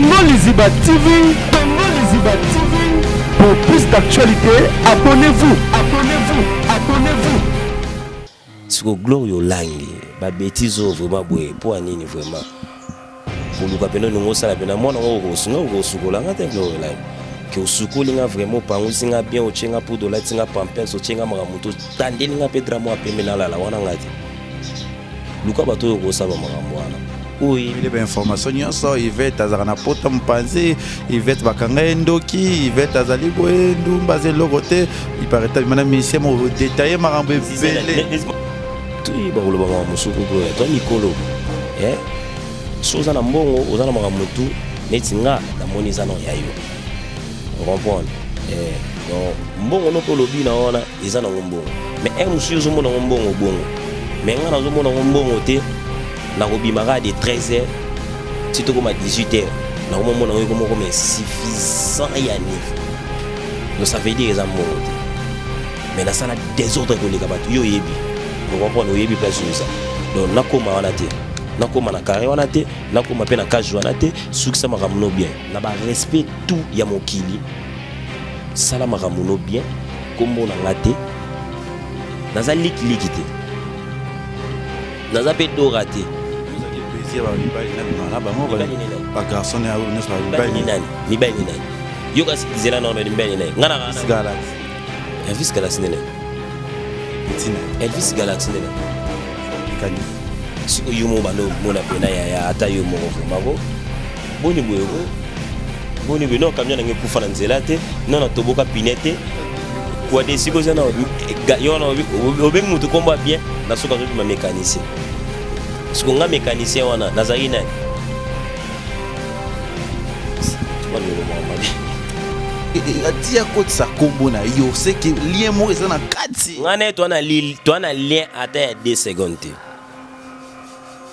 Congo Liziba TV, Congo Liziba TV. Pour plus d'actualité, abonnez-vous, abonnez-vous, abonnez-vous. C'est que Glorio Langi, ba bêtise vraiment boy, pour anini vraiment. Pour nous capter nous nous ça la peine moi non au sukola ngate Glorio Langi. Que au sukola vraiment pas on singa bien au chenga pour dola singa pampers au chenga maramuto tandeli nga pedra mo apemela la wana ngati. Luka bato ko saba maramwana. Oui, il y a information nyonso Yvette azana pota mpanzi Yvette bakanga endoki Yvette azali boye ndumbaze logote il paraît mana mission mo détailler marambo belé tu ba ulo ba musuku ko to Nicolo soza na mbongo ozana maramutu netinga na moniza no yayo comprendre donc mbongo no polobi na ona ezana mbongo mais musu zo mona mbongo bongo mais ngana zo mona mbongo te na robimaka de 13h surtout comme à 18h na moment na comme suffisant ya niveau donc ça veut dire les amours mais na sala des autres collègues bato yo yebi on comprend no yebi place ça donc na koma wana te na koma na carré wana te na koma pe na cage wana te succès makamuno bien na ba respect tout ya mokili sala makamuno bien kombo na ngate na za likite na za pe do raté ba garçon ya uno sa ni ba ni nani yo kasi dizela na ni ba ni nani ngana Elvis Galaxy nene Elvis Galaxy nene kani siko yumo bano mona pena ya ata yumo mako boni boyo no kamnya na ngekufa na nzela te non na toboka pinete kwa de siko zana yo na obe mutu komba bien na soka zo ma mécanicien siko nga mécanicien wana nazali nani atia koti sa kombo na yo c'est que lien mo eza na kati ngane to na lien ata ya 2 secondes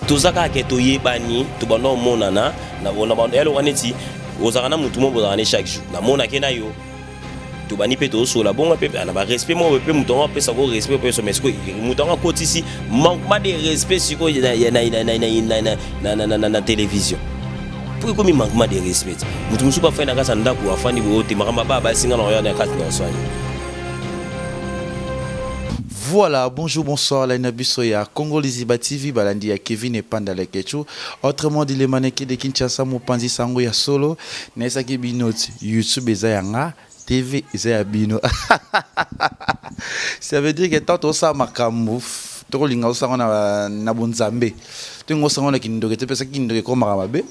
tozaka ke toyebani to bando monana na bona bando yalo waneti ozaka na mutu mo bozaka ne chaque jour na mona ke na yo to bani pe to sola bonga pe na ba respect mo pe mutu ngo pesa ko respect pe so mais ko mutu ngo koti si manquement de respect siko na télévision pour comme manquement de respect mutu musu pas faire na kasa ndako afani bo te makamba baba singa na yo na kati na soigner. Voilà, bonjour, bonsoir, la Nabisoya, Congo Liziba TV, Balandi ya Kevin et Panda la Kechu. Autrement dit, les mannequins de Kinshasa, Mopanzi Sango ya solo, Nesaki Binot, YouTube Ezayanga, TV Ezayabino. Ça veut dire que tant que ça m'a camouf, tout le monde a na bonzambe. Tout le monde a kindoke, tu peux ça kindoke comme Marabe.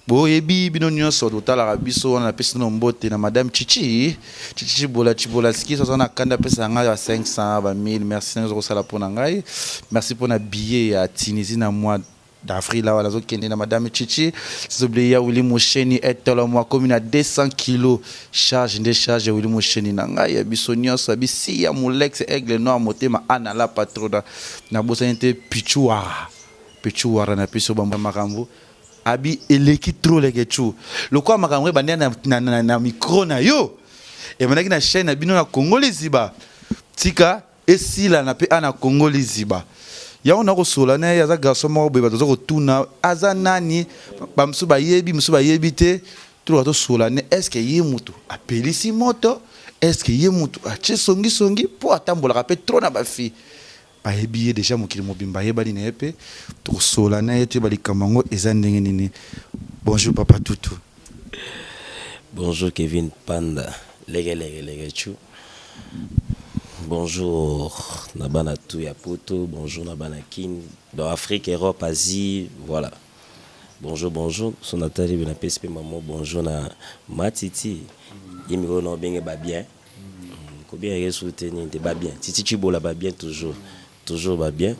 Boyebi bino nyonso totala biso wana pesa no mbote na madame Chichi Chibola ski so na kanda pesa nga ya 500 ba 1000 merci nzo sala pona ngai merci pona billet ya Tunisie na mois d'avril là wala zo kende na madame Chichi s'oublier ya Willy Mosheni etolo moi comme na 200 kg charge ya Willy Mosheni na ngai ya biso nyonso bisi ya Molex aigle noir motema ana la patrona na bosante pichuara na piso bamba makambo abi eleki trop les gechu le quoi makamwe bande na micro na yo et manaki na chaîne na bino na Congo Liziba tika esila na pe ana Congo Liziba ya ona ko sola na ya za garçon mo be bazo ko tuna azanani ba msuba yebi te tout to sola ne est-ce que ye mutu apelisi moto est-ce que ye mutu a songi pour atambola rapé trop na ba fi ba yebi déjà mokili mobimba yebali na yepe to sola na yetu bali kamango ezandenge nini. Bonjour papa Toutou. Bonjour Kevin Panda lege chou. Bonjour Nabana tout ya poto, bonjour Nabana kin dans Afrique, Europe, Asie, voilà. Bonjour son Nathalie na PSP maman, bonjour na Matiti. Yimiro no benge ba bien. Ko bien soutenir te ba bien. Titi Chibola ba bien toujours va bien.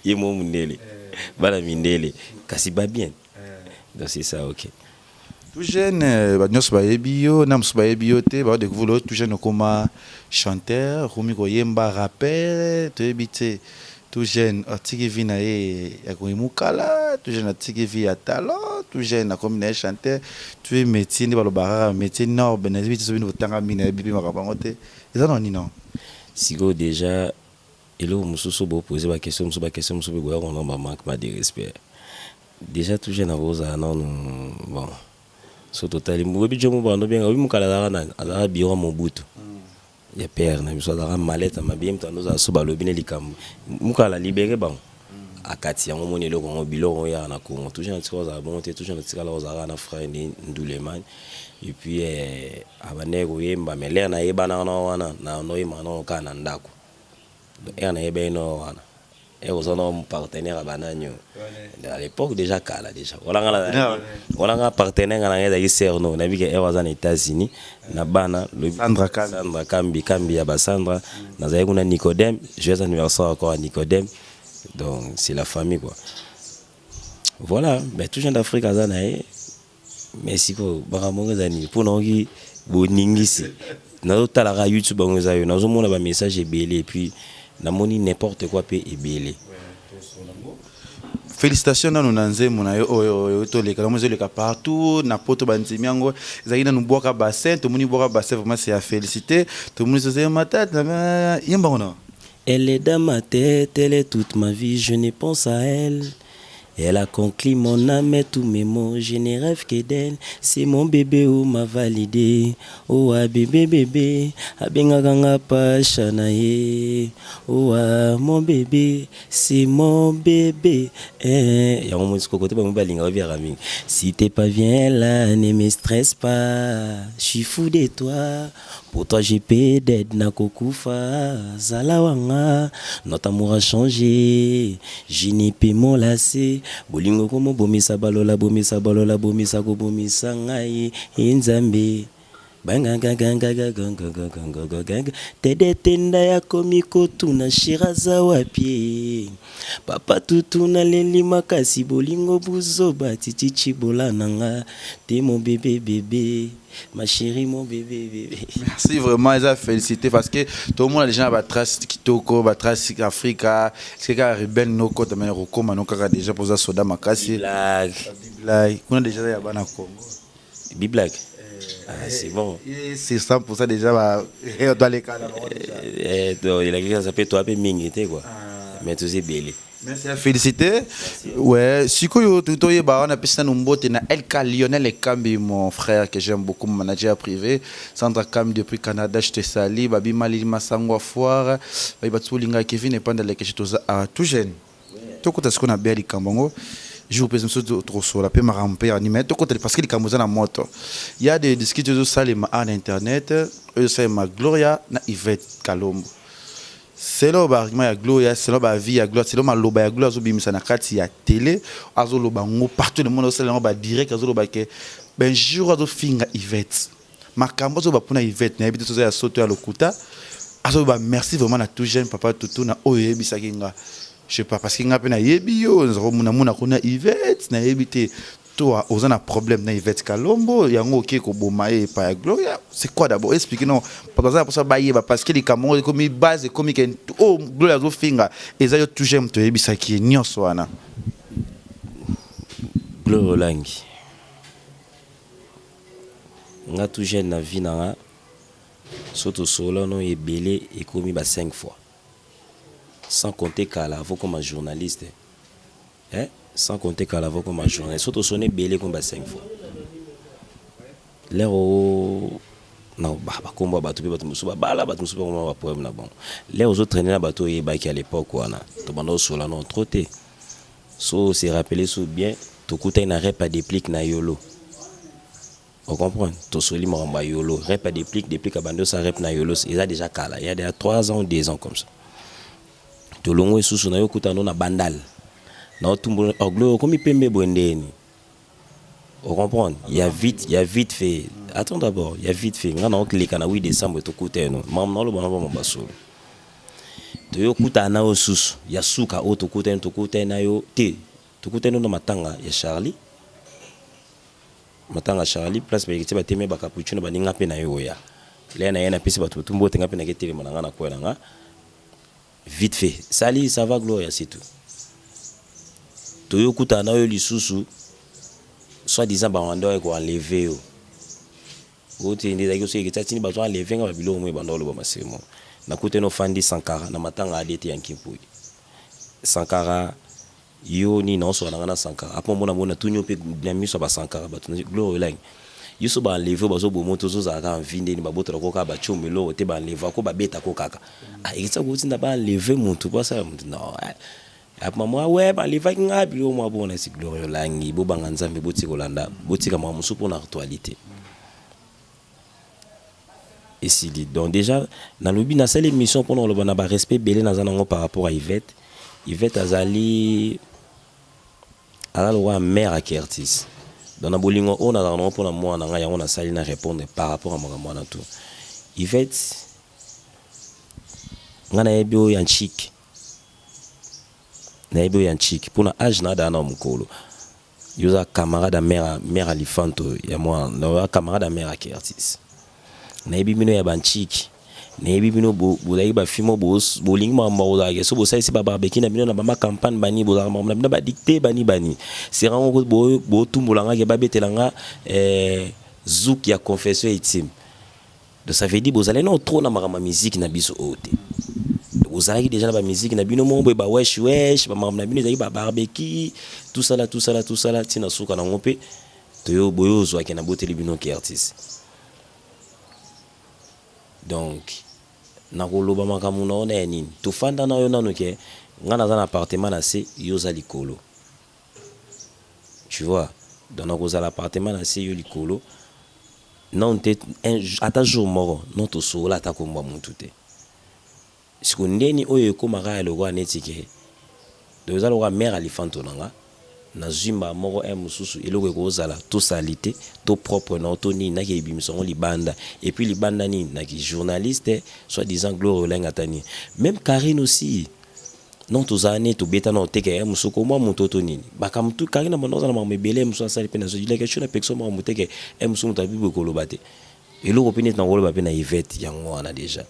Yemo mundele. Bala mindele. Kasi ba bien. Donc c'est ça, OK. Tout jeune, nous sommes te, ba découvrir tout jeune comme chanteur, Rumi Koyemba rappeur, tu habite tout jeune, atiki vina ya koimukala, tout jeune atiki vi ya talent, tout jeune comme chanteur, tu es métier ni balobara, métier nord benazbi tu sobino tanga mina bibi makabangote. Eza non. Sigo déjà et là mususu bo poser ba question mususu be goya on a manquement de respect. déjà tout jeune à non bon so total mbobi jomo bando bien obi mukala na ala biro mobutu ya père na biso ala maleta mabiem tando za so balobi ne likambo mukala libéré bon akati yango moni eloko ngo biloko ya na Congo toujours na tika za bon te toujours na tika la za na frère ni Nduleman et puis abaneko yemba mele na yeba na wana na no yema no kana ndako na yeba no wana et aux hommes partenaires à Banagno. À l'époque déjà Kala déjà. On a un partenaire à la Cerno, on a vu qu'elle was aux États-Unis, na bana le Sandra Kambi à Bassandra, na zaïguna Nicodème, joyeux anniversaire encore à Nicodème. Donc c'est la famille quoi. Voilà, ben tout jeune d'Afrique à Zanae. Merci pour baramonga zani pour nous boningisi. Na otala YouTube bangozayo, na zo mona ba message ebelé et puis na moni n'importe quoi peut ébélé. Félicitations à nous nanze munayo oyo to le kalamu le partout na poto banzimi yango zaina nu boka bassin to moni boka bassin vraiment c'est à féliciter tout le monde se ma tête yamba ona. Elle est dans ma tête, elle est toute ma vie, je ne pense à elle. Elle a conquis mon âme et tous mes mots, je ne rêve que d'elle. C'est mon bébé où m'a validé. Oh ah bébé, abengaganga pa chanaye. Oh ah mon bébé, c'est mon bébé. Y'a un moment où côté ba mbalinga obiara mingi. Si t'es pas bien là, ne me stresse pas. Je suis fou de toi. Pour toi j'ai payé d'aide na kokufa zalawanga. Notre amour a changé. Je n'ai pas mon lacet. Bolingo komo bomisa balola ko bomisa ngai inzambe. Banga tede tenda ya komiko tuna shiraza wapi. Papa tutuna leli makasi bolingo buzoba titichi bolananga. T'es mon bébé. Ma chérie, mon bébé. Merci vraiment, ils ont félicité parce que tout le monde a déjà une trace Kitoko, une trace Africa. C'est que rebelle nos côtes, mais Rokoma, nous avons déjà posé Soda Makasi. Biblag. On a déjà eu à Congo. Biblag. C'est bon. C'est 100% déjà. On doit les cadrer. Il a dit que ça peut toi, Mingité, quoi. Mais tu sais, Bélé. Merci à féliciter. Ouais, si on a pisté na LK Lionel Kambi, mon frère que j'aime beaucoup, mon manager privé. Sandra Kambi depuis Canada, je te salue. Babi Malili Massangwa Foire. Babi Batoulinga Kevin et pendant les questions tout jeune. Tout côté ce qu'on a bien dit Kambongo. Je vous présente trop sur la paix marampe animé. Tout côté parce qu'il y a na moto. Il y a des discussions de ça en internet. C'est ma Gloria na Yvette Kalombo. C'est là où ya gloire, c'est là où vie ya gloire, c'est là où loba ya gloire azobimisa na kati ya télé, azoloba ngo partout le monde c'est là où direct azoloba ke ben jour azofinga Yvette. Makambo azoba pona Yvette na ebité ya soto ya lokuta. Azoba merci vraiment na tout jeune papa tutu na oyebisa kinga. Je sais pas parce que nga pe na yebi yo nzomuna kona Yvette na ebité toi aux un problème na Yvette Kalombo yango ok ko boma e pa ya Gloria c'est quoi d'abord expliquez non pour ça bailler parce que les Cameroun comme base comme oh Gloria zo finga eza yo tout j'aime to ebisa ki nyonso wana Gloria Langi nga tout jeune na vie na surtout solo no ebelé et commis ba 5 fois sans compter Kala avant comme journaliste hein. Sans compter qu'à l'avocat comme un journaliste, surtout sonné belé comme 5 fois. L'air au non, bah combat bateau bateau musuba bala bateau musuba comment va problème là bon. L'air aux autres traîner la bateau et baki à l'époque quoi na. To bando sur la non trotté. So c'est rappelé sous bien, to kuta na rep à déplique na yolo. On comprend. To soli maramba yolo, rep à déplique à bando ça rep na yolo, il a déjà Kala, il y a déjà 3 ans ou 2 ans comme ça. To longo et sous na yo kuta no na bandal. Non, tout le monde, comme il peut me bonner. On comprend. Il y a vite fait. Attends d'abord, il y a vite fait. On a les canaux décembre tout côté non. Maman le bon mon basso. De yo kuta na o sus. Il y a suka auto côté na yo te. Tout côté no matanga ya Charlie. Matanga Charlie place ba kiteba teme ba cappuccino ba ninga pe na yo ya. Là na yana pisi ba tout mbote nga pe na ketele monanga na kwa nga. Vite fait. Sali ça va Gloria c'est tout. Toyo kuta na yo lisusu soit disant ba wando ko enlever yo ote ndi zaki so yekitati ni ba zo enlever nga babilo mo ba ndolo ba masemo na kuta no fandi Sankara na matanga adete yankimpui Sankara yo ni na so na Sankara après mona tunyo pe na miso ba Sankara ba tunyo Gloire Lang yo so ba enlever ba zo bomo to zo za ka vinde ni ba botra ko ka ba chomelo te ba enlever ko ba beta ko kaka ikitsa ko tinda ba enlever muntu ba sa muntu no après moi ouais ba enlever ngabi yo mo bona si Gloire Lang bo banga nzambe boti ko landa boti ka ma musu pour na actualité et si dit donc déjà na lobi na seule émission pour le bana ba respect belé na zanango par rapport à Yvette azali ala loi mère qui artiste dans la bolingo on a dans pour moi na nga on a sali na répondre par rapport à moi na tout Yvette ngana ebio ya chic na ebio ya chic pour na âge na dana mukolo yoza camarade mère alifanto ya moi na camarade mère qui artiste na ebi bino ya banchiki na ebi bino bolai ba fimo bolingi mamba ozake so bosa isi ba barbecue na bino na ba campagne bani bozaka na bino ba dicter bani c'est vraiment bo tumbulanga ke ba betelanga zouk ya confession intime donc ça veut dire bozale non trop na makama musique na biso ote bozalaki déjà na ba musique na bino mombo ba wesh ba makama na bino ezaki ba barbecue tout ça là tina suka na ngope to yo boyo zo ke na boteli bino ki artiste. Donc nakoloba makamu na ona nini tofanda na yo nanu ke ngana za na appartement na se yo za likolo tu vois donc nakoza l'appartement na se yo likolo non te ata jour moko non to sola ata ko mba muntu te siko ndeni oyo ko maka lo kwa netike do za lo kwa mère alifanto nanga na zimba moko mususu eloko ko zala to salité to propre na to ni na ke bimisongo libanda et puis libanda ni na ki journaliste soit disant Gloire Lang atani même Karine aussi non to zane to beta na teke musuko mo mutoto nini bakamtu Karine monoza na mabele musu asali pe na zo dileka chuna pexo mo muteke musu mutabi ko lobate eloko pe net na ngolo ba pe na Yvette yango ana déjà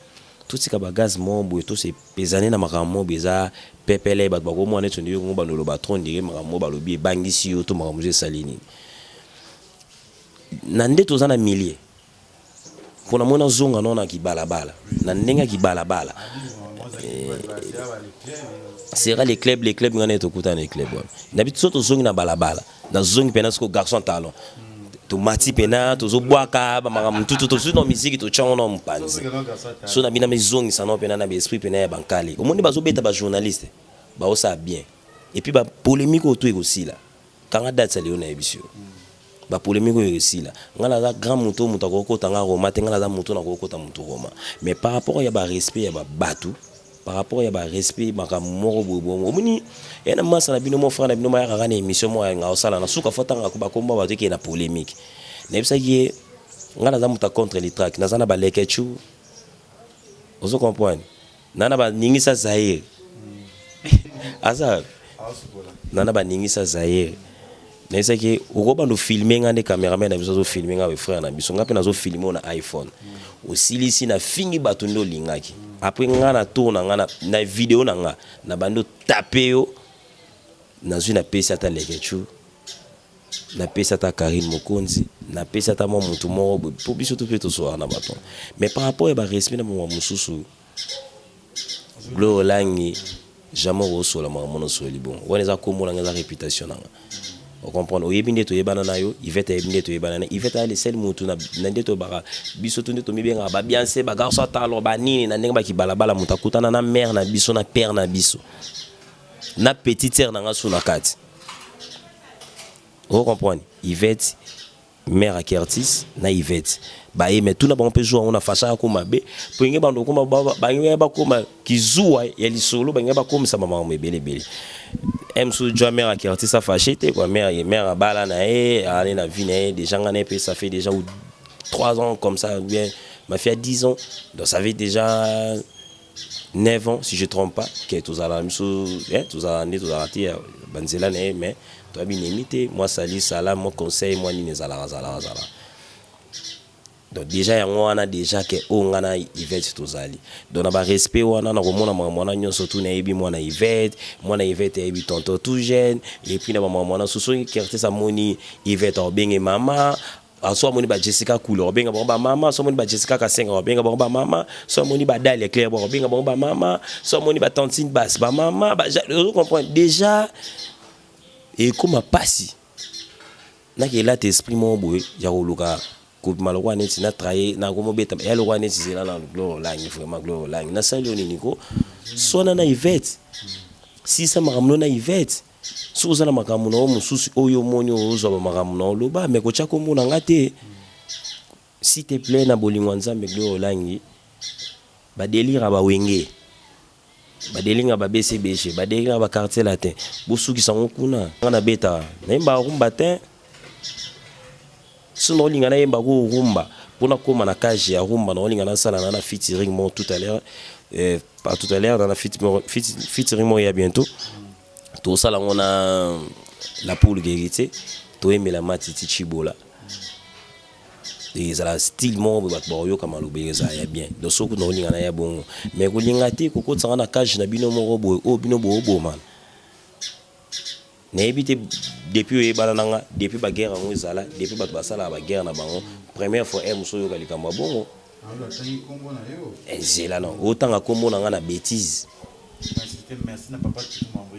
tout ce ka gaz mombo to se pesané na makamo beza pepele bat bako mo aneto ndiyo ngo banolo batron ndire makamo balobi bangisi yo to makamo ze salini na nde to zana millier pona mona zonga nona ki balabala na ndenga ki balabala sera les clubs ngane to kuta na club d'habitude soto zongi na balabala na zongi pena sko garçon talent to mati pena to zo boaka ba makamo tout no musique to chango no mpanzi so na bina mezongi sana pena na esprit pena ya bankali omoni bazo beta ba journaliste ba osa bien et puis ba polémique autour aussi là kanga date sali ona ebisio ba polémique aussi là ngala za grand moto ko tanga Roma ngala za moto na ko ta moto Roma mais par rapport ya ba respect ya ba batu par rapport ya ba respect makamoro bobo omoni ena masa na bino mo frère na bino ma ya émission mo nga osala na suka fotanga ko ba komba ba teke na polémique na bisa ye ngala za muta contre les tracks na zana ba lekechu ozo comprendre nana ba ningisa Zaire asa nana ba ningisa Zaire na bisa ke ukoba no filmer ngane cameraman na biso zo filmer nga we frère na biso ngape na zo filmer na iPhone osilisi na fingi bato ndo lingaki après ngana tourna ngana na vidéo nanga na bando tapeo na zui na pesa ta lekechu na pesa ta Karine Mokonzi na pesa ta mutu moko po biso to peto so na bato mais par rapport à ba respect na mo mususu Gloire Lang jamais reçoit la maman so libon on za komona nga réputation nanga on comprend oyebi ndeto yebana na yo Yvette yebi ndeto yebana na Yvette ale sel mutu na ndeto baka biso to ndeto mibenga ba bianse ba garçon talo ba nini na ndenge ba ki balabala muta kutana na mère na biso na père na biso na petite sœur na nga suna kati on comprend Yvette mère qui artiste na Yvette ba mais tout na bon peut jouer on a faça ko mabe po nge bando ko ba nge ba ko ma kizuwa ya lisolo ba nge ba ko msa mama mebele Emsou Joa mère qui artiste fâché quoi mère bala na aller na vie na déjà ngane pe ça fait déjà 3 ans comme ça bien ma fille a 10 ans donc ça fait déjà 9 ans si je trompe pas que tous ala miso tous ala ndi tous ala ti banzela na mais toi bien imité moi sali sala moi conseil moi ni zala donc déjà yango wana déjà que o ngana Yvette tozali donc na ba respect wana na komona mwana nyonso tout na yebi mwana Yvette yebi tonton tout jeune et puis na mwana soso qui artiste amoni Yvette obenge mama aso amoni ba Jessica Couleur obenga ba mama so amoni ba Jessica Kasenga obenga ba mama so amoni ba Dalia Claire obenga ba mama so amoni ba Tantine Basse ba mama ba je comprends déjà et comme pasi na ke la t'esprit mon boy ya koluka ko malokwa neti na traye na ko mobeta ya lokwa neti zela na gloire langi vraiment gloire langi na sali oni niko sona na Yvette si ça makamno na Yvette so za na makamno mususu oyo monyo ozo ba makamno loba me ko chako mona ngate s'il te plaît na bolingo nzambe gloire langi ba délire ba wenge badelinga ba BCBG badelinga ba quartier latin bosuki sango kuna ngana beta na imba rumba te sinon linga na imba ko rumba pona koma na cage ya rumba na linga na sala na featuring mon tout à l'heure pas tout à l'heure dans la featuring mon ya bientôt tout ça là on a la poule guérité to aimer la matiti chibola et ça la style mon bat boyo kama lobeza ya bien donc soku no linga na ya bon mais ko linga te ko ko tsanga na cage na bino mo robo o bino bo man na ebité depuis e bananga depuis ba guerre ngo zala depuis ba basala ba guerre na bango première fois e muso yo kalikamba bongo c'est là non autant kombo na nga na bêtise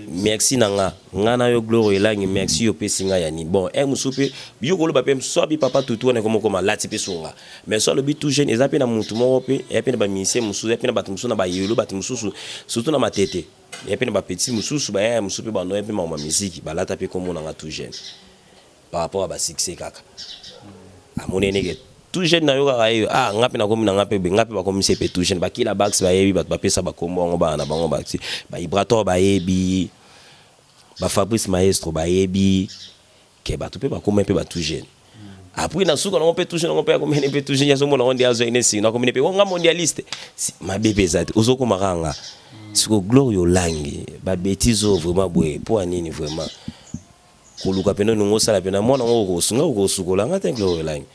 merci nanga ngana yo gloire elangi merci yo pesinga yani bon e musupe yo ko lo ba pe so bi papa tutu na comme lati pe songa mais so lo bi tout jeune ezape na mutu mo pe e pe na ba mise musu e pe na batumsu na ba yelo batumsu surtout na matete e pe na ba petit musu ba e musupe ba no e pe ma musique ba lata pe comme na nga tout jeune par rapport à ba succès kaka amone nege tout jeune na yo kaka yo ngapi na komi na ngapi be ngapi ba komi se pe tout jeune ba kila bax ba yebi ba pesa ba kombo ba na bango ba Ibrator ba yebi ba Fabrice Maestro ba yebi ke ba to pe ba komi pe ba tout jeune après na suka na pe tout jeune on pe komi ne pe tout jeune ya so mona on dia zo inesi na komi ne pe nga mondialiste ma bébé zati ozoko maranga siko gloire langi ba bêtise vraiment boy pour anini vraiment koluka peno ngo sala pena mona ngo sunga ko sukola ngata gloire langi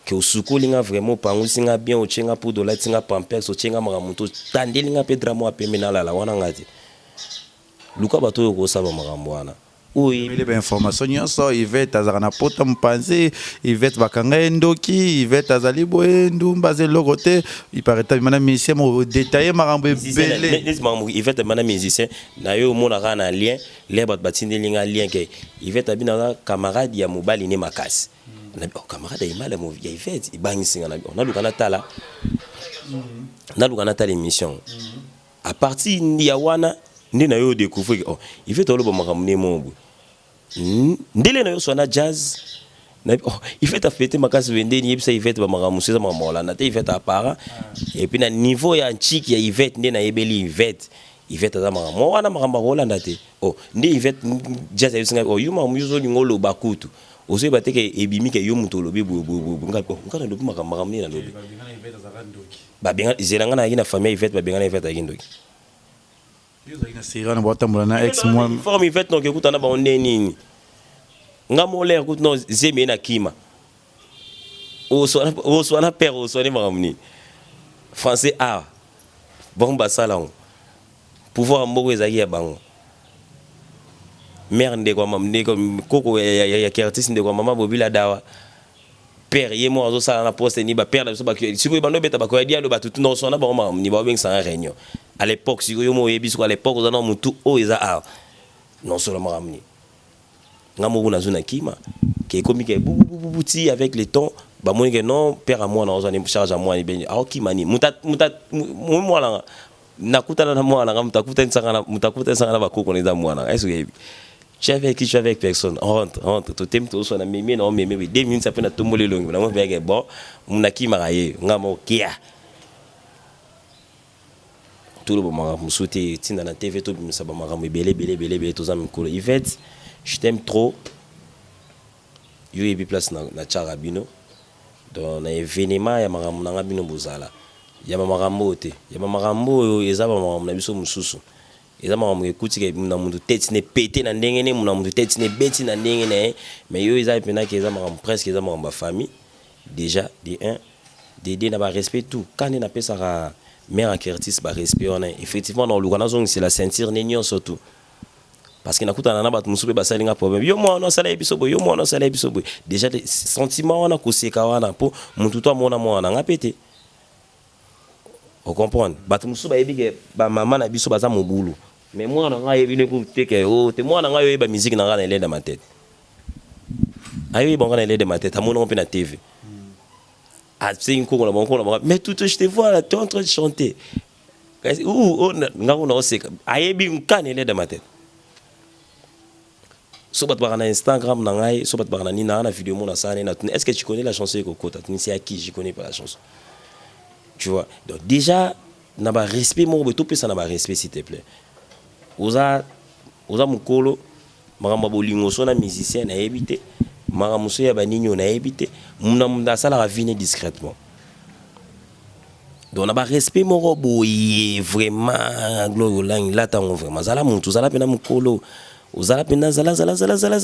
que au sukolinga vraiment pangu singa bien o chenga pour dola tinga pampers o chenga magamuto tandelinga pe dramo apemena la wana ngati luka bato yo ko saba magambo wana oui mais les informations nyonso Yvette azana pota mpanze Yvette bakanga endoki Yvette azali boye ndumba ze lokote ipareta mana musicien mo détailler magambo ebele les magambo Yvette mana musicien na yo mona kana lien les bat batindelinga lien ke Yvette abina camarade ya mobali ne makasi na camarade ya mala mo ya Yvette ibangisinga na on a lukana tala na lukana tala émission à partir ya wana ndi na yo découvrir Yvette oloba makambo ne mo ndele na yo sona jazz na Yvette a fêté makasi wende ni yebisa Yvette ba makambo seza mamola na te Yvette apara et puis na niveau ya nchiki ya Yvette ndi na yebeli Yvette za makambo wana makambo Holanda te ndi Yvette jazz yusinga yuma muzo ngolo bakutu ozo bateke ebimi ke yo muto lobi ngana lobi makambo ni na lobi ba benga zelanga na ina famille Yvette ba benga na Yvette akindoki yo za ina sira na botambola na ex moi forme Yvette no ke kutana ba onde nini ngamo le kut no zeme na kima o so na père o so ni makambo ni français bomba salon pouvoir mboko ezaki ya bango mère ndeko mamne comme koko ya artiste ndeko mama bobila dawa père yemo azo sala na poste ni ba père na so ba siko ba no beta ba ko dia lo ba tout non so na ba mama ni ba beng sans réunion à l'époque siko yo mo yebi siko à l'époque za na mutu o eza non seulement ramni ngamo na zona kima ke komi ke bubuti avec les temps ba moni ke non père à moi na ozani charge à moi ni ben kima ni muta moi la nakutana na mwana mutakuta nsanga na bakoko neza mwana est-ce que je suis avec personne rentre tout tem tout so na meme na meme 2 minutes après na tombole longi na mo bege bon munaki maraye ngamo kia tout le moment musuti tinda na TV to bimisa ba makambo belé to za mikolo Yvette je t'aime trop yo yebi place na charabino dans na événement ya makambo na ngabino bozala ya makambo te ya makambo eza ba makambo na biso mususu eza makambo ekuti ke na mundu tete ne pété na ndenge ne mundu tete ne beti na ndenge ne mais yo eza pena ke eza makambo presque eza makambo famille déjà de 1 de na ba respect tout quand na pesa ka mère en Curtis ba respect on effectivement dans lukana zong c'est la ceinture nenyo surtout parce que nakutana na bat musupe ba salinga problème yo mo na sala ebiso boy yo mo na sala ebiso boy déjà les sentiments wana koseka wana po mutu to mona mona ngapete. On comprend. Bato musu ba yebi ke ba mama na biso baza mobulu. mais moi on a eu pour que oh te moi on a eu ba musique dans l'aile de ma tête ayo bon dans l'aile de ma tête à mon on peut na TV c'est une cour là mais tout je te vois là tu es en train de chanter ou on a aussi ayo bi un can l'aile de ma tête sobat par Instagram na ngai sobat par ni na vidéo mon na ça est-ce que tu connais la chanson Coco tu sais à qui je connais pas la chanson tu vois donc déjà na ba respect mon tout peut ça na ba respect s'il te plaît oza mukolo makambo bolingo so na musicien na ebité makambo so ya baninyo na ebité muna sala la vie discrètement donc na ba respect moko boye vraiment gloire lang la tango vraiment zala muntu zala pena mukolo uzala pena zala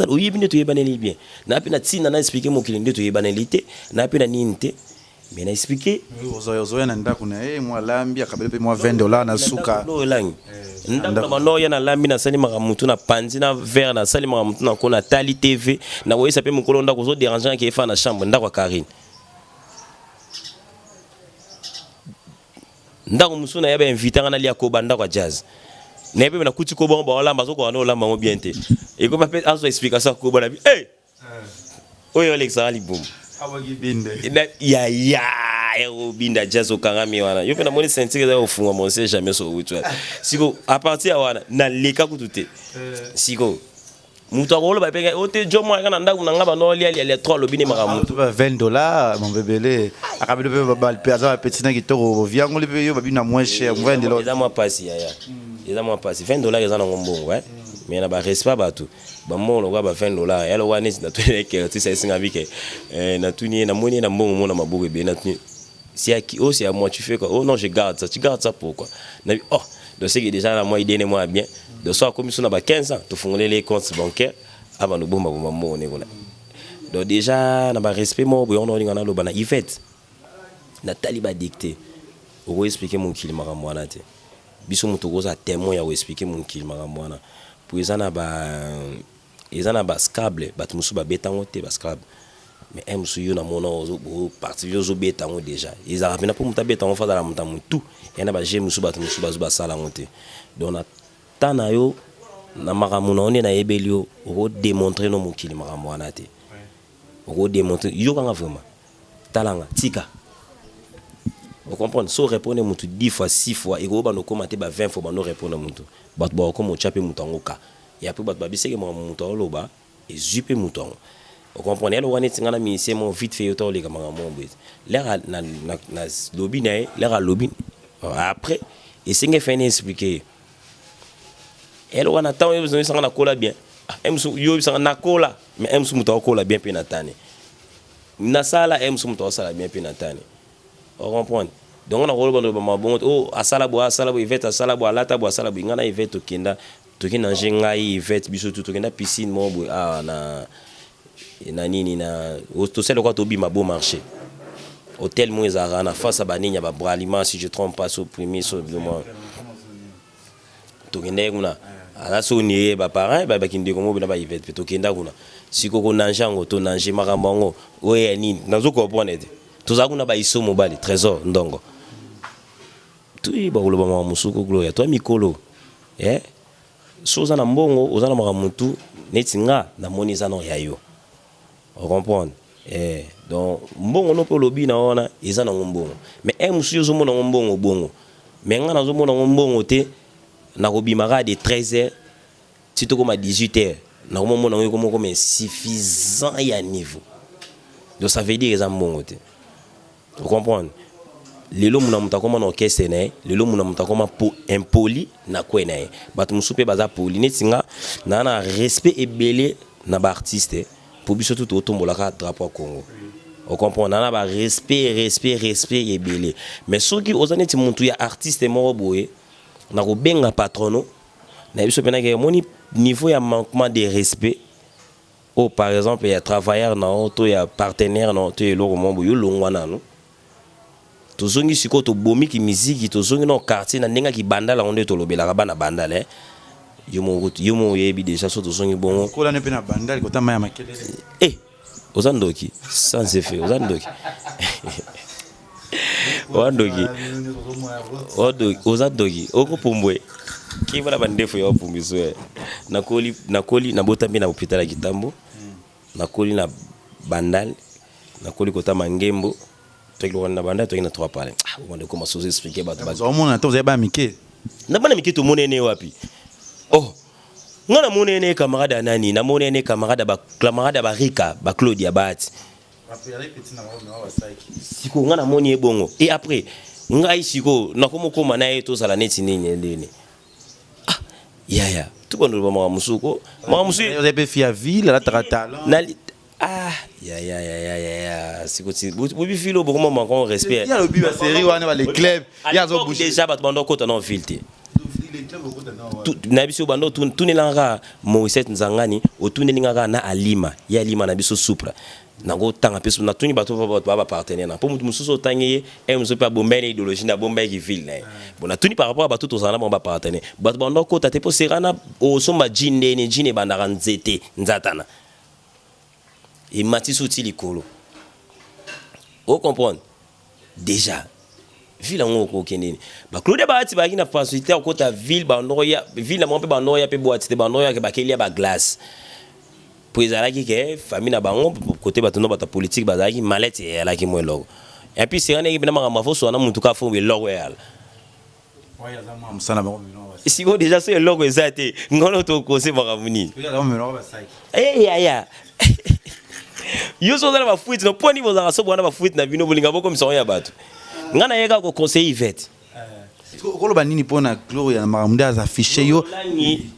oyebi nde toyebaneli bien na pena tina na expliquer mokili nde toyebanelite na pena ninte mais na expliquer ozoya na ndako na moi lambi akabele pe moi $20 na suka ndako na bano ya na lambi na sali makamutu na panzi na verre na sali makamutu na kona tali TV na boyisa pe mokolo ndako zo déranger ki efa na chambre ndako ya Karine ndako musuna ya ba inviter na lia ko banda kwa jazz na pe na kuti ko bon ba olamba zo ko na olamba mo bien te et ko pa pe aso explication ko ba na bi oyo Alexa ali boom awagi binde ya binda jazz okangami wana yo pe na moni sentir za ofunga mon sait jamais so witwa siko à partir wana na leka kutute siko mutu akolo ba pe ote jomo kana ndaku na ngaba no lia 3 lobine makamutu $20 mon bébé akabele pe ba pe aza petit na kitoko viango le pe yo ba bina moins cher $20 eza moi passe ya eza moi passe $20 eza na ngombongo mais na ba respect ba tout ba mo lo ba $20 ya lo wana na tole ke tu sais singa bike na tuni na moni na mbongo mona mabuke be na tuni si à qui oh c'est à moi tu fais quoi oh non je garde ça tu gardes ça pourquoi oh donc c'est que déjà la moi idée ne moi bien de soit comme sur na ba 15 ans tu fongler les comptes bancaires avant no bomba bomba mo ne kona donc déjà na ba respect mo bo on ngana lo bana Yvette na taliba dicté o expliquer mon kili makambo wana te biso muto ko za témoin ya o expliquer mon kili makambo wana pour ezana ba scable bat musu ba betango te ba scable mais emsu yo na mona ozo parti yo zo betango déjà ils a rapena pour muta betango fa la muta mutu yana ba je musu bat musu ba sala monte donc na tana yo na makambo na one na ebelio o démontrer no mukili makambo wana te o démontrer yo kanga vraiment talanga tika vous comprenez so répondre mutu 10 fois 6 fois et go ba no commenter ba 20 fois ba no répondre mutu bat ba ko mo chape mutu ngoka ya pe bat ba biseke mo mutu loba et zupe mutu vous comprenez alors on est ngana ministère mon vite fait auto les kamanga mon bête l'air na lobby na l'air lobby après et c'est nga fait expliquer elle on attend yo besoin ça na kola bien emsu yo ça na kola mais emsu mutu kola bien pe na tane na sala emsu mutu sala bien pe na tane vous comprenez donc on a rôle bon bon oh asala bo Yvette asala bo alata bo asala bo ngana Yvette okenda tokenda njenga Yvette biso tout tokenda piscine mo bo na nini na to sel quoi to bi ma beau marché hôtel mo ezara na face à baninya ba braliment si je trompe pas au premier so de moi tokenda kuna ala so ni ba parents ba kindi ko mo bi na ba Yvette tokenda kuna siko ko nanjango to nanje makambango oye nini nazo ko ponete tozakuna ba iso mobile trésor ndongo tu ba uloba ma musuko gloria to mikolo soza na mbongo ozana makamutu netinga na moniza no yayo on comprend donc mbongo no pe lobi na ona eza na mbongo mais musu yo zo mona mbongo bongo mais nga na zo mona mbongo te na kobimaka de 13h tito comme à 18h na mona ngo comme suffisant ya niveau donc ça veut dire eza mbongo te vous comprenez lelo muna mutakoma na orchestre na lelo muna mutakoma po impoli na kwena bat musupe baza poli netinga na respect ebele na ba artiste pour biso tout otombola ka drapeau Congo vous comprenez na ba respect ebele mais soki ozaneti muntu ya artiste moko boye na ko benga patrono na biso pena ke moni niveau ya manquement de respect ou par exemple ya travailleur na auto ya partenaire na auto eloko mombo yo longwana no tozongi siko to bomi ki musique tozongi no quartier na ndenga ki bandala onde to lobelaka bana bandala yomo yebi déjà so tozongi bongo kola ne pe na bandala ko tama ya makele ozandoki sans effet ozandoki ozandoki oko pumbwe Qui va la bande fo pour miso. Nakoli na botambi na hôpital ya Kitambo. Nakoli na bandal, nakoli kota mangembo. Toi qui na bandal, toi qui na trois parler. On va comment s'oser expliquer ba. Vous avez pas miqué. Na bana miki to monene wapi. Oh. Ngana monene camarade nani, na monene camarade ba Rika, ba Claudia Bat. Siko ngana moni ebongo. Et après, ngai siko nakomo koma na eto sala neti nini ndene. Ah, ya. Tout bon le mama musuko. Mama musu. Vous avez fait à ville, la talent. Ah, ya. Siko ti. Bobi filo beaucoup moment qu'on respect. Il y a le but la série on a les clubs. Il y a zo bouger. Déjà bat bando kota non filté. Na biso bando tunelanga Moïse Nzangani otunelinga na Alima ya Alima na biso supra nango tanga peso na tuni bato ba partenaire na po mutu mususo tangé e muso pa bombene idéologie na bomba ki ville na bon na tuni par rapport à bato to zana bomba partenaire bato bando ko tate po serana o somba jine banda nzete nzatana et matiso ti likolo o comprendre déjà ville en ko keneni ba Claude Baati ba kina facilité ko ta ville ba noya ville na mo pe ba noya pe boati ba noya ke ba kelia ba glace pour ezala ki ke famille na bango côté ba tono ba ta politique ba zaki malette ya la ki mo logo et puis c'est ane bina ma fo so na mutu ka fo be logo ya ouais ya zama msana ba si go déjà c'est logo ezate ngono to ko se ba muni ya yo so na ba fuite no poni bo za so bona ba fuite na bino bolinga boko mso ya bato ngana yeka ko conseil Yvette koloba nini pona Gloria na makambo za affiché yo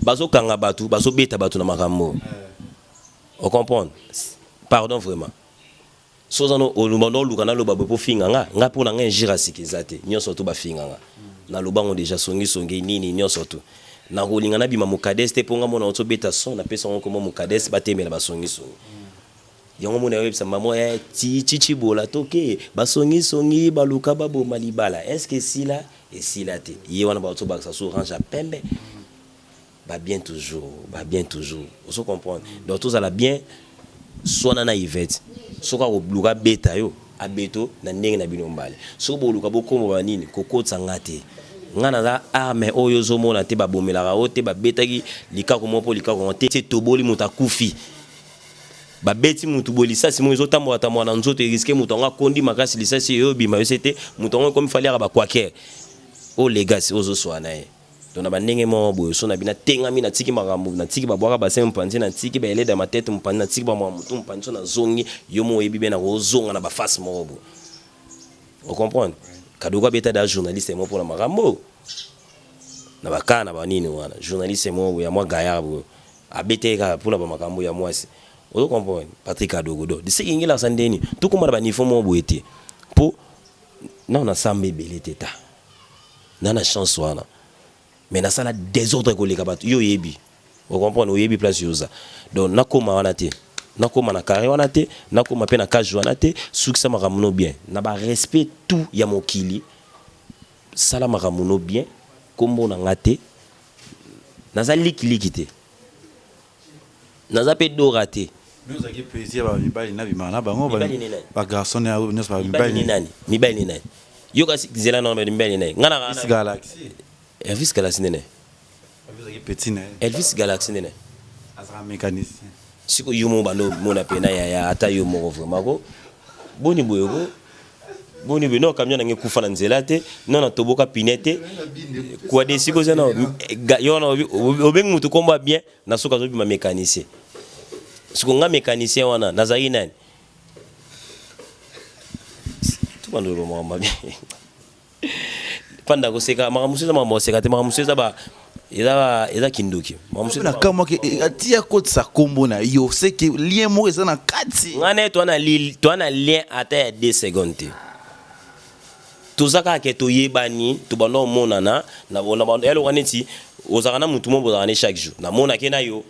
bazo kanga batu bazo beta batu na makambo on comprend pardon vraiment sozano olumondo lukana loba bo finga nga pona nga njira sikizate nyonso to ba finga nga na lobango déjà songi nini nyonso to na kolinga na bima mukadeste ponga mona oto beta son na pesa ngo mo mukadeste batemela basongi yango mona websa mamo ya chichi bola toke basongi baluka babo malibala est-ce que sila et sila te ye wana ba to ba sa orange pembe ba bien toujours on se comprendre donc tous à la bien sona na Yvette soka obluka beta yo abeto na ndenge na bino mbale so boluka bokomo banini kokotsa ngate ngana za arme oyo zo mona te ba bomela o te ba betaki likako mopo likako te toboli mutakufi ba beti mutu bolisa si mo ezotamo atamo na nzoto risque mutu nga kondi makasi lisasi yo bima yo c'était mutu nga comme fallait ba kwaker o legacy ozo swana e donc na bandenge mo boyo so na bina tenga mi na tiki makambo na tiki ba bwaka ba sem mpanzi na tiki ba eleda ma tête mpanzi na tiki ba mutu mpanzi na zongi yo mo yebi bena ko zonga na ba face mo bo on comprend kadoka beta da journaliste mo pour la makambo na bakana ba nini wana journaliste mo ya moi gaillard bo abeteka pour la makambo ya moi on comprend Patrick Adogodo de ce qui ngela sandeni tout comme ba niveau mo boete po na na sambe belete ta na na chance wana mais na sala désordre ko leka bato yo yebi on comprend o yebi place yoza donc nakoma wana te nakoma na carré wana te nakoma pe na cage wana te succès makamuno bien na ba respect tout ya mokili sala makamuno bien kombo na ngate na za likiliki te na za pe dorate nous avons plaisir ba mibali na bimana bango ba garçon ya nous ba mibali ni nani yo kasi zela na mibali nani ngana Elvis Galaxy Elvis Galaxy nene petit na Elvis Galaxy nene azra mécanicien siko yumo bando mona pena ya ata yo moko vraiment ko boni boyoko boni bino camion na ngekufa na nzela te non na toboka pinete kwa de siko zana yo na obeng mutu komba bien na soka zo bima mécanicien siko nga mécanicien wana nazali nani tout bando lo mama bien panda ko seka makamuseza mama seka te makamuseza ba eza kindoki mamuseza kama ke atia ko sa kombo na yo c'est que lien mo eza na kati ngane to na lien ata ya 2 secondes tozaka ke to yebani to bando monana na bona bando elo kaneti ozaka na mutu mo bozana chaque jour na mona ke na yo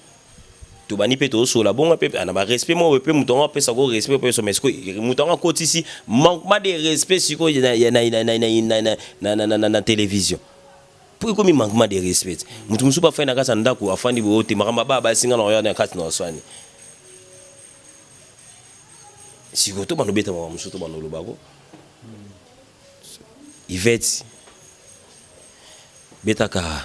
to bani pe to so la bonga pe na ba respect mo pe mutu nga pe sa ko respect pe so mais ko mutu nga koti si manquement de respect siko na télévision pour comme manquement de respect mutu musu pa fa na kasa ndako afandi bo te makamba baba singa na yo na kati na swani siko to bano beta mo musu to bano lobako Yvette beta ka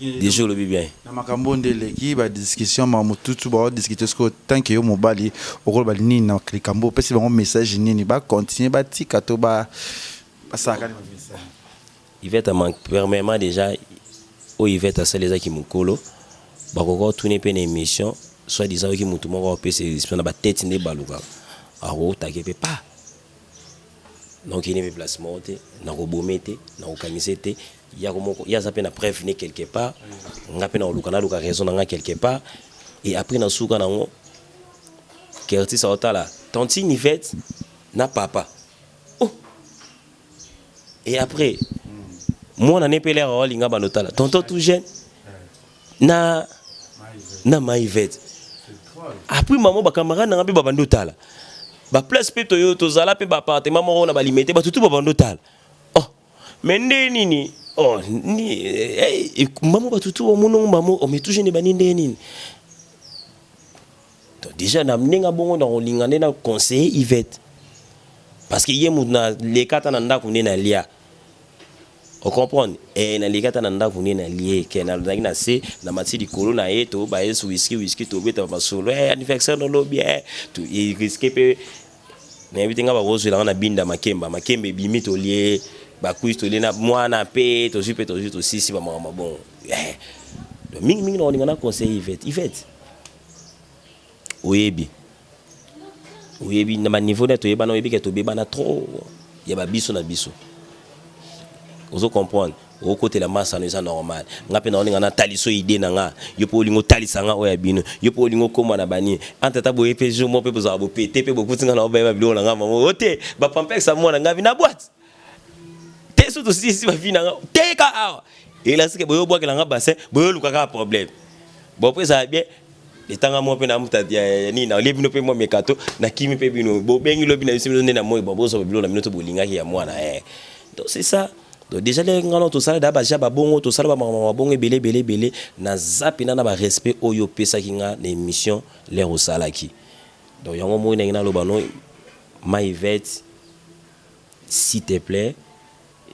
déjà le bien na makambo ndeleki ba discussion ma mututu ba discuter ce que tant que yo mobali okolo ba nini na likambo pesi bango message nini ba continuer ba tika to ba saka ni message Yvette manque premièrement déjà au Yvette à celles qui mukolo ba ko tourner pe na émission soit disant que mutu moko pe c'est na ba tête ne baluka aro takepe pas donc il y a des placements na ko bomete na ko kamisete ya komoko ya zape na prévenir quelque part ngape na luka raison na quelque part et après na suka na ngo kerti sa otala tantine Yvette na papa oh et après moi na nepelé a linga banotala tonton tout jeune na Yvette après maman ba camarade na ngabe babando tala ba place pe toyo to zala pe ba appartement mo na ba limité ba tutu babando tala oh mais nini oh ni maman ba tutu o muno maman o metuje ne bani nini donc déjà na mninga bongo na lingane na conseiller Yvette parce que yemu na les kata na ndako ne na lia on comprend et na les kata na ndako ne na lié ke na ndaki na se na mati di kolo na eto ba yesu whisky to beta ba solo anniversaire no lobby to il risque pe na bitinga ba rozo na binda makembe bimi to lié ba kuisto lena mwana pe to super to sisi ba mama bon donc mingi na on conseiller Yvette oyebi na niveau na to yeba na oyebi ke to beba na trop ya ba biso na biso ozo comprendre au côté la masse c'est normal ngape na on ngana taliso idée na nga yo po lingo talisa nga oya bino yo po lingo koma na bani antata boye pe jo mo pe boza bo pété pe beaucoup tinga na ba bilo na nga mamo ote ba pampex sa mwana ngavi na boîte te so to si ba vina nga te ka awa et là c'est que boyo boa ke nga bassin boyo luka ka problème bon après ça bien etanga mo pe na mutati ya ni na lebi no pe mo mekato na kimi pe bino bo bengi lobi na bisimo na mo bo so bilo na mino to bolinga ki ya mwana donc c'est ça. Donc déjà les gens tout ça d'abord déjà bongo tout ça ba bongo belé na zapina na ba respect oyo pesa kinga na émission les osalaki donc yango mo na lo bano ma Yvette s'il te plaît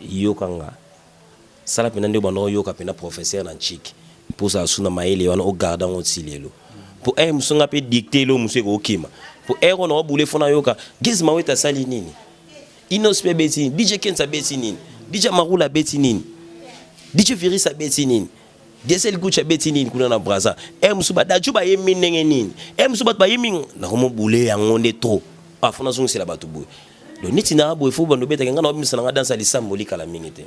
yo kanga sala pena ndo bano yo ka pena professeur na chik pour ça suna maele wana o garda on silelo pour musunga pe dicter lo musu ko kima pour on no boule fona yo ka gizma weta sali nini inospe beti DJ Kenza beti nini DJ Marula beti nini DJ Virisa beti nini Desel Gucha beti nini kuna na braza musuba daju ba yemi nenge nini musuba ba yemi na komo boule yango ne trop afona zongo c'est la batu boy donc niti na abo ifo bando beta ngana obimisa na dansa lisamboli kala mingite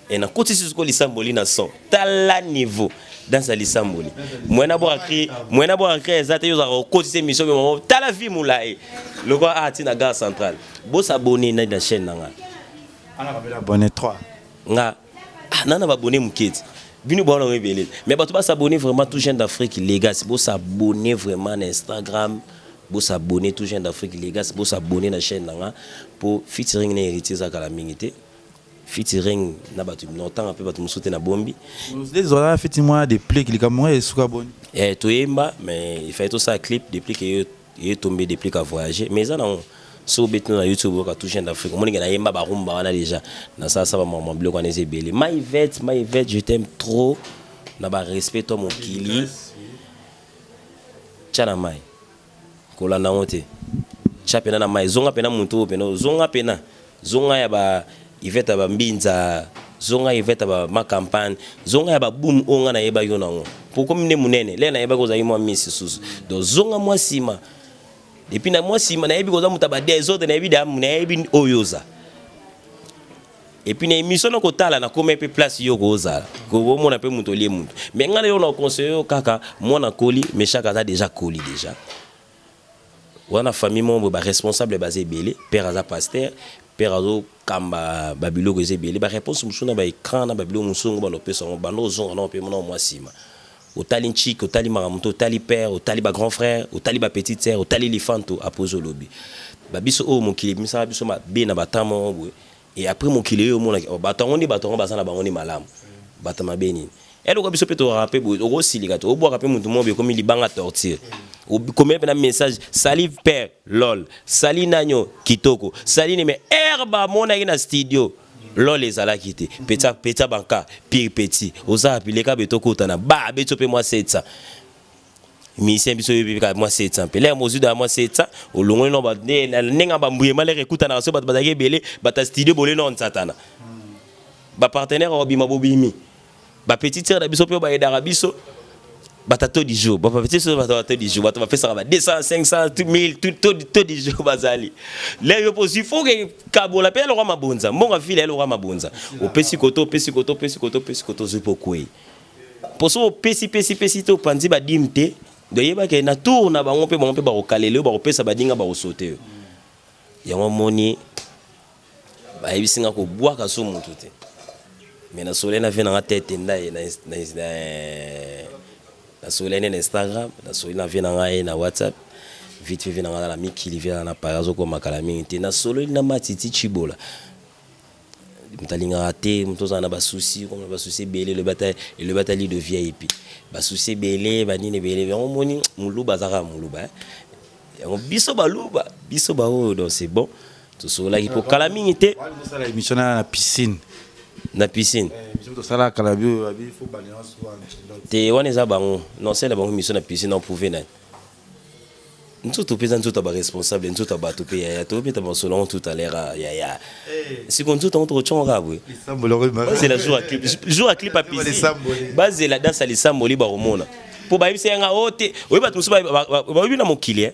et na koti siko lisamboli na son tala niveau dansa lisamboli mwena bo akri ezate yo za koti se mission be tala vie mulae loko ati na gare centrale bo s'abonner na chaîne nga ana ba abonné 3 nga nana ba abonné muketi binu ba na rebelle mais ba to ba s'abonner vraiment tout jeune d'Afrique les gars bo s'abonner vraiment na Instagram bo s'abonner tout jeune d'Afrique les gars bo s'abonner na chaîne nga pour featuring na héritier za kala mingite featuring na batu longtemps un peu batu musote na bombi les autres fait moi des plis qui comme moi suka bon to yemba mais il fait tout ça clip des plis que est tombé des plis à voyager mais ça non so beto na YouTube ka tout jeune d'Afrique mon na yemba ba rumba wana déjà na ça va maman bloc on est belé my Yvette je t'aime trop na ba respect toi mon kili chana mai kola na honte chapena na mai zonga pena muntu pena zonga ya ba Yvette ba mbinza zonga Yvette ba ma campagne zonga ya ba boom onga na yeba yo nango pourquoi mine munene le na yeba ko za yimo misi susu donc zonga moi sima et puis na moi sima na yebi ko za mutaba des autres na yebi da na yebi oyoza et puis na émission ko tala na comme pe place yo ko za ko mona pe muto lie muto mais ngana yo na conseiller kaka mona koli mais chaka za déjà koli déjà wana famille membre ba responsable basé belé père aza pasteur père azo kamba babilo ko zebele ba réponse musuna ba écran na babilo musungu ba no pesa ngo bando zonga na pe mona moi sima otali nchik otali maramuto otali père otali ba grand frère otali ba petite sœur otali lifanto apozo lobi babiso o mokili misa biso ma be na batamo boy et après mokili yo mona batongo ni basana bango ni malamu batama beni elo ko biso peto rapé boy o silika to o bo rapé mutu mo be comme libanga torture combien de message salive père lol sali nanyo kitoko sali ne mais herba mona ina studio L'on les a là quitté. Petit banca, pire petit. Osa appeler ka beto kotana. Ba beto pe moi 700. Mission biso pe moi 700. Pe là mozu da moi 700. Au longo no ba nenga ba mbuye malere ekuta na so ba bazake belé ba studio bolé non satana. Ba partenaire obima bobimi. Ba petit sœur da biso pe ba edara biso. Batato du jour, petit sur batato du jour, va faire ça 200, 500, 1000, tout du jour bazali. Là il faut que Cabo la paix le roi mabonza, mon fille le roi mabonza. Au pesikoto je peux quoi. Pour ça pesi to pandi ba dimte, de yeba ke na tour na ba on peut ba okalele ba opesa ba dinga ba osote. Ya moni ba ebisinga ko bois ka so mutu te. Mais na soleil na vient na tête na la soleil na Instagram, la soleil na vient na WhatsApp, vite fait na la miki vient na parazo ko makalami te na soleil na matiti chibola. Mtalinga raté, mtoza na ba souci, comme ba souci belé le bataille de VIP. Ba souci belé, ba nini belé, on moni muluba zara muluba. On biso ba oh donc c'est bon. Tout cela il faut kalami te. Ça la émission na piscine. Na piscine. Ça la calabio, il faut balance. Te wana za bango non c'est la bango mission na piscine on pouvait na nous tout pesant tout ba responsable nous tout ba tout payer ya to beta ba selon tout à l'heure ya si qu'on tout on trop rabwe c'est la jour à clip à piscine base la danse à l'isamboli ba romona pour ba ibise nga ote oyi ba tumusu ba obi na mokili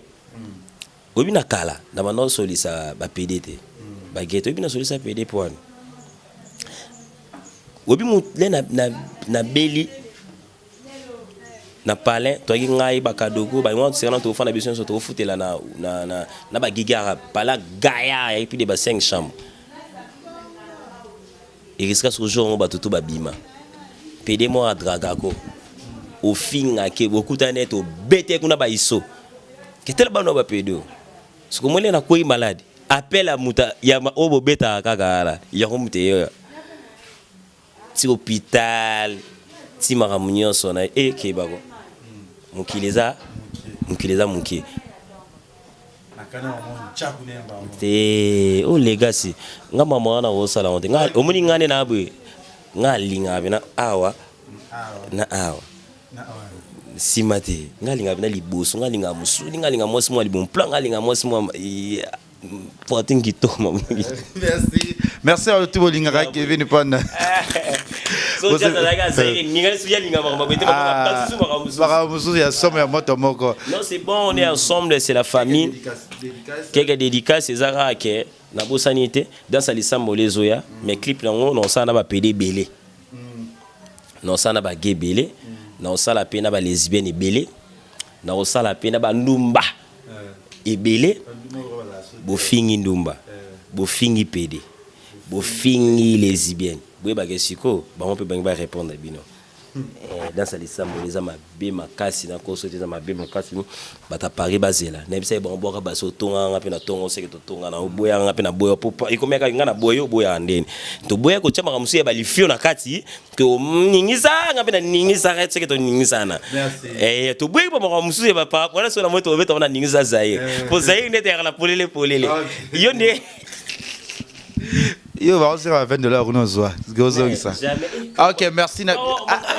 obi na kala na ba non solisa ba PDT ba geto obi na solisa PD point obi mu le na beli na palin to ngai bakadogo ba ngwa tsena to fana biso to futela na ba gigara pala gaya et puis de ba 5 chambres et risque ce jour on ba tout ba bima pede mo a dragako au finga ke beaucoup tanet au bete kuna ba iso ke tel ba no ba pedo ce que mo le na koi malade appelle à muta ya ma obo beta kaka ya ko mute ti hôpital ti maramunyo sona e ke bako mukileza muki nakana mo chaku nemba te o legacy ngama mwana wo sala onde nga omuni ngane na abwe nga linga bina awa na awa simate nga linga bina liboso nga linga musu nga linga mosi mo libon plan nga linga mosi mo potingi to merci à tout linga Kevin Panda so jata daga zai ninga suya linga ba bete ba ba musu ya somme ya moto moko non c'est bon on est ensemble c'est la famille quelques dédicaces c'est zara ke na bo sanité dans sa lisambo les oya mais clip nango non ça na ba PD belé non ça na ba gay belé non ça la pena ba lesbienne belé non ça la pena ba ndumba et belé bo fingi ndumba bo fingi PD bo fingi lesbienne boye ba kesiko ba on peut ba répondre bino dans sa lisambo les ama be makasi na ko sote za mabe makasi bata pari bazela na bisa ba mboka ba so tonga ngapi na tongo seke to tonga na boya ngapi na boya popa ikomeka ngana boyo boya andeni to boya ko chama kamusu ya balifio na kati to ningisa ngapi na ningisa ka seke to ningisa na to boya ba kamusu ya ba wala so na moto obeta na ningisa zaye po zaye ndete ya la polele yo ne yo va aussi à $20 on zoa gozo ça. OK, merci na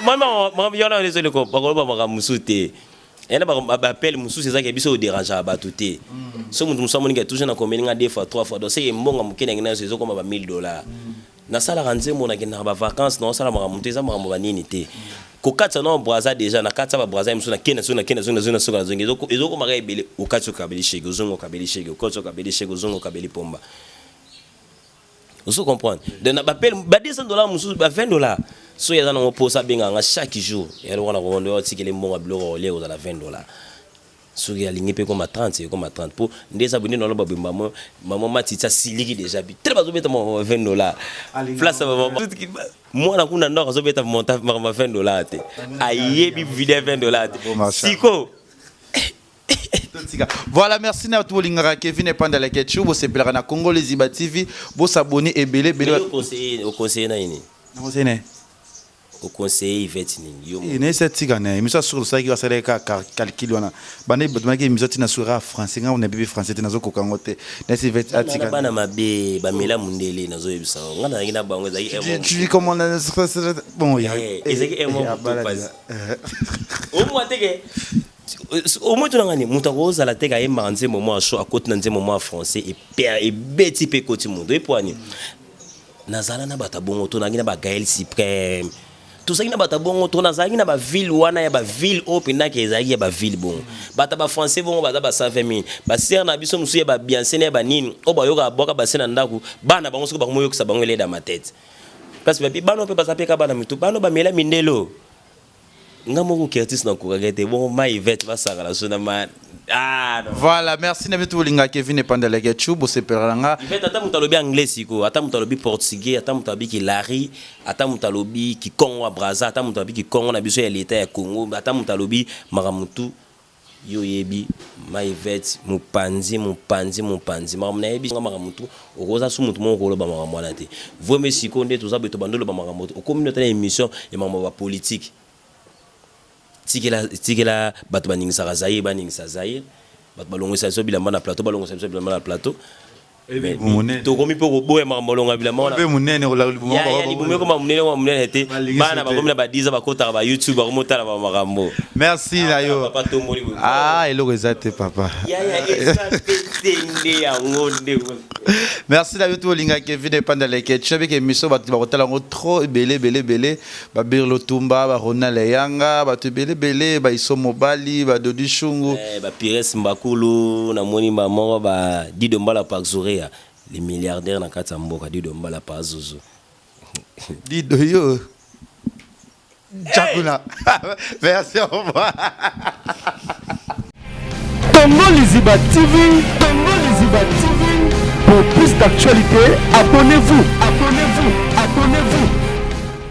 moi yona les le ko ba ba musute ena ba appel musu c'est ça qui biso dérange ba tuté so mutu musa moninga toujours na combien nga 2 fois 3 fois donc c'est mbonga mukene ngina c'est comme ba $1000 na sala ranze mona ngina ba vacances non sala maramunte za marambo banini te ko katsa no braza déjà na katsa ba braza musu na kena so la zongi ezoko mara ebele o katso kabeli shege zongo kabeli shege o katso kabeli shege zongo kabeli pomba. Vous comprenez? De na appel ba $200 musu ba $20. So ya na posa benga nga chaque jour. Et alors on a rondé si que les mbonga bloko ole aux $20. So ya lingi pe comme 30 pour ndeza boni no ba bimba maman matita siliki déjà bi. Très bazo beta mo $20. Place maman. Moi na kuna ndo zo beta monta $20 te. Ayebi vide $20 te. Siko. Voilà, merci à tout le monde Kevin et Panda la ketchup, vous s'appelez na Congo les Iba TV, vous s'abonnez et belé au conseiller na ini. Conseiller. au conseiller Yvette Ningi. Et n'est cette tigane, mais ça sur ça qui va faire calcul wana. Bane batmaki misoti na sura français nga on est bébé français te nazo kokangote. N'est Yvette atigane. Bana mabe ba mela mundele nazo yebisa. Ngana ngina bango za Tu dis comment on a bon il y a ezaki emo pas. Au moins teke au moins tu n'as gagné muta rose à la teke ayemba nze moment à chaud à côté nze moment français et beti pe côté monde et poani. Nazala na bata bongo to na ngina ba Gaël Suprême. Tout ça qui n'a pas bon on a zagi na ba ville wana ya ba ville open na ke zagi ya ba ville bon bata ba français bon bata ba 120 000 ba ser na biso musu ya ba bien sene ba nini o ba yoka boka ba sena ndaku bana bango soko ba moyo kisa bango le dans ma tête parce que ba bano pe ba sapeka bana mitu bano ba mela mindelo ngamo ko artiste na ko gete bon ma Yvette va sala so na ma voilà, merci Nabitu Linga Kevin et Pandale Ketchup, c'est Peranga. Yvette ata mutalobi anglais siko, ata mutalobi portugais, ata mutalobi ki lari, ata mutalobi ki Congo à Brazza, ata mutalobi ki Congo na biso ya l'état ya Congo, ata mutalobi maramutu yo yebi ma Yvette mupanzi maramuna yebi nga maramutu okoza su mutu mo ko loba maramwana te. Vome siko nde toza beto bandolo ba maramutu. O communauté émission et mama politique. Tikela bato baningisa kazaye baningisa zaye bato balongisa so bilamba na plateau balongisa so bilamba na plateau to komi poko boye makambolonga bilamba be munene ko la libumo ya libumo ko munene ete bana ba komina ba diza ba kota ba YouTube ba komotala ba makambo merci na yo eloko ezate papa tende ya ngonde merci na yoto linga Kevin et Pandale Ketchup ke miso ba kotala ngo trop belé ba Birlo Tumba ba Ronald Yanga ba to belé ba iso mobali ba Dodi Shungu ba Pires Mbakulu na moni mama ba Dido Mbala Pakzorea les milliardaires na kata mboka Dido Mbala Pazuzu Dido yo Chakuna merci au revoir Congo Liziba TV, Congo Liziba TV. Pour plus d'actualités, abonnez-vous.